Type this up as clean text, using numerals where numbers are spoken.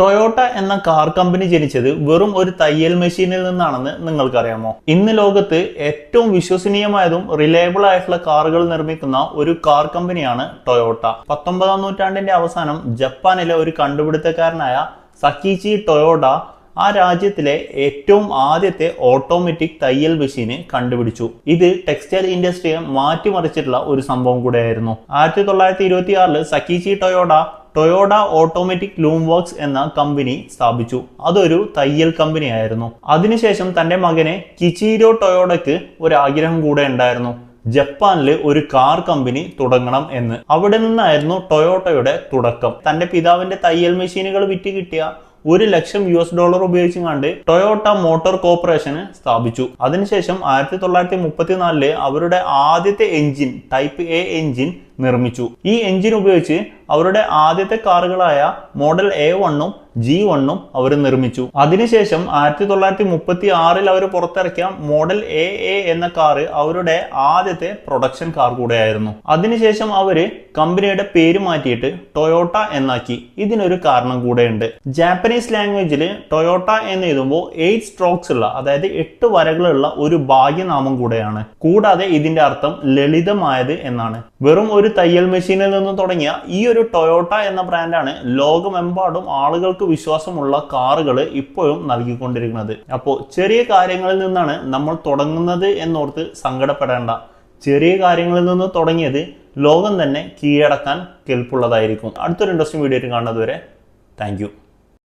Toyota എന്ന car company ജനിച്ചത് വെറും ഒരു തയ്യൽ മെഷീനിൽ നിന്നാണെന്ന് നിങ്ങൾക്കറിയാമോ? ഇന്ന് ലോകത്ത് ഏറ്റവും വിശ്വസനീയമായതും റിലയബിൾ ആയിട്ടുള്ള കാറുകൾ നിർമ്മിക്കുന്ന ഒരു കാർ കമ്പനിയാണ് ടൊയോട്ട. 19ാം നൂറ്റാണ്ടിന്റെ അവസാനം ജപ്പാനിലെ ഒരു കണ്ടുപിടുത്തക്കാരനായ സക്കീച്ചി ടൊയോഡ ആ രാജ്യത്തിലെ ഏറ്റവും ആദ്യത്തെ ഓട്ടോമാറ്റിക് തയ്യൽ മെഷീന് കണ്ടുപിടിച്ചു. ഇത് ടെക്സ്റ്റൈൽ ഇൻഡസ്ട്രിയെ മാറ്റിമറിച്ചിട്ടുള്ള ഒരു സംഭവം കൂടെയായിരുന്നു. 1926 സക്കീച്ചി ടൊയോഡ ഓട്ടോമാറ്റിക് ലൂം വർക്സ് എന്ന കമ്പനി സ്ഥാപിച്ചു. അതൊരു തയ്യൽ കമ്പനി ആയിരുന്നു. അതിനുശേഷം തന്റെ മകനെ കിച്ചിരോ ടൊയോഡയ്ക്ക് ഒരു ആഗ്രഹം കൂടെ ഉണ്ടായിരുന്നു, ജപ്പാനില് ഒരു കാർ കമ്പനി തുടങ്ങണം എന്ന്. അവിടെ നിന്നായിരുന്നു ടൊയോട്ടയുടെ തുടക്കം. തന്റെ പിതാവിന്റെ തയ്യൽ മെഷീനുകൾ വിറ്റ് കിട്ടിയ $1,00,000 ഉപയോഗിച്ചുകൊണ്ട് ടൊയോട്ട മോട്ടോർ കോർപ്പറേഷന് സ്ഥാപിച്ചു. അതിനുശേഷം 1934 അവരുടെ ആദ്യത്തെ എഞ്ചിൻ ടൈപ്പ് എ എഞ്ചിൻ നിർമ്മിച്ചു. ഈ എഞ്ചിൻ ഉപയോഗിച്ച് അവരുടെ ആദ്യത്തെ കാറുകളായ മോഡൽ A1 G1 അവർ നിർമ്മിച്ചു. അതിനുശേഷം 1936 അവർ പുറത്തിറക്കിയ മോഡൽ AA എന്ന കാറ് അവരുടെ ആദ്യത്തെ പ്രൊഡക്ഷൻ കാർ കൂടെയായിരുന്നു. അതിനുശേഷം അവര് കമ്പനിയുടെ പേര് മാറ്റിയിട്ട് ടൊയോട്ട എന്നാക്കി. ഇതിനൊരു കാരണം കൂടെയുണ്ട്. ജാപ്പനീസ് ലാംഗ്വേജിൽ ടൊയോട്ട എന്ന് എഴുതുമ്പോൾ 8 സ്ട്രോക്സ് ഉള്ള, അതായത് 8 വരകളുള്ള ഒരു ഭാഗ്യനാമം കൂടെയാണ്. കൂടാതെ ഇതിന്റെ അർത്ഥം ലളിതമായത് എന്നാണ്. വെറും ഒരു തയ്യൽ മെഷീനിൽ നിന്ന് തുടങ്ങിയ ഈ ഒരു ടൊയോട്ട എന്ന ബ്രാൻഡാണ് ലോകമെമ്പാടും ആളുകൾക്ക് വിശ്വാസമുള്ള കാറുകൾ ഇപ്പോഴും നൽകിക്കൊണ്ടിരിക്കുന്നത്. അപ്പോൾ ചെറിയ കാര്യങ്ങളിൽ നിന്നാണ് നമ്മൾ തുടങ്ങുന്നത് എന്നോർത്ത് സങ്കടപ്പെടേണ്ട. ചെറിയ കാര്യങ്ങളിൽ നിന്ന് തുടങ്ങിയത് ലോകം തന്നെ കീഴടക്കാൻ കെൽപ്പുള്ളതായിരിക്കും. അടുത്തൊരു ഇൻട്രസ്റ്റിംഗ് വീഡിയോ കാണുന്നത് വരെ താങ്ക് യു.